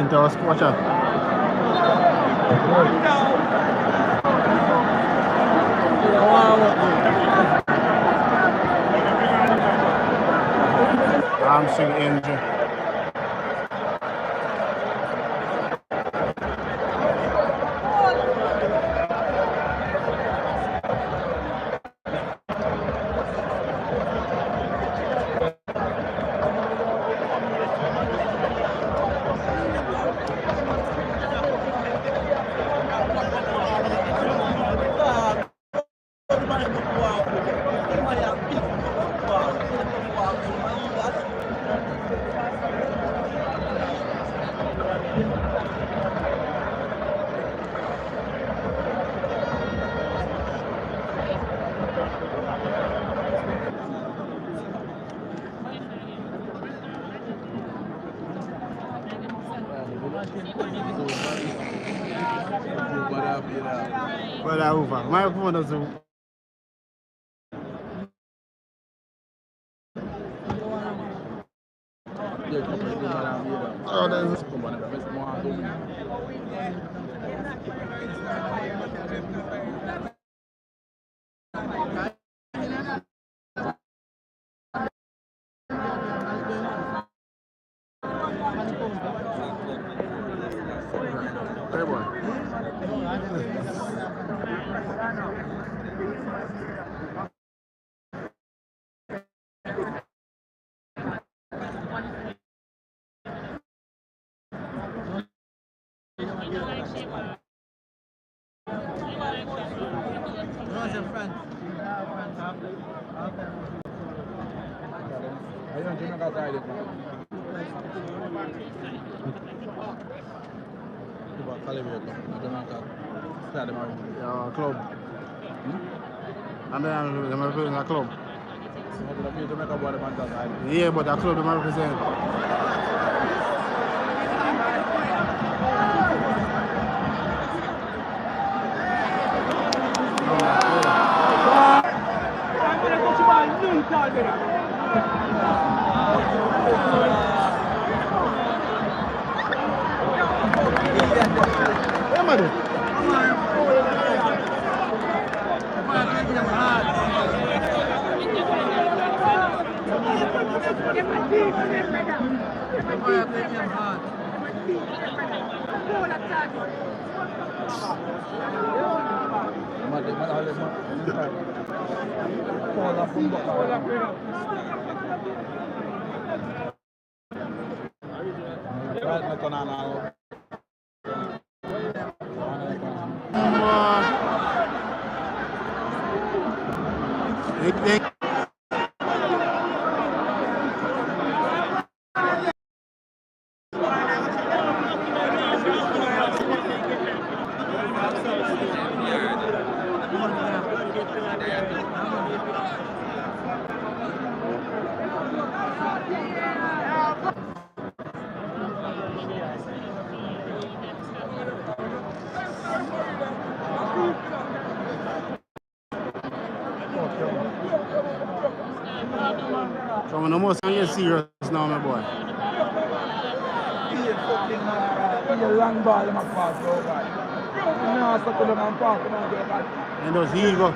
into our squatcher. Hamstring injury. Brother over. My phone doesn't. Oh, there's hey boy. Club. And then they represent a club. Yeah, but a club they represent. So I'm almost getting serious now, my boy. Long ball in my pass, and those ego.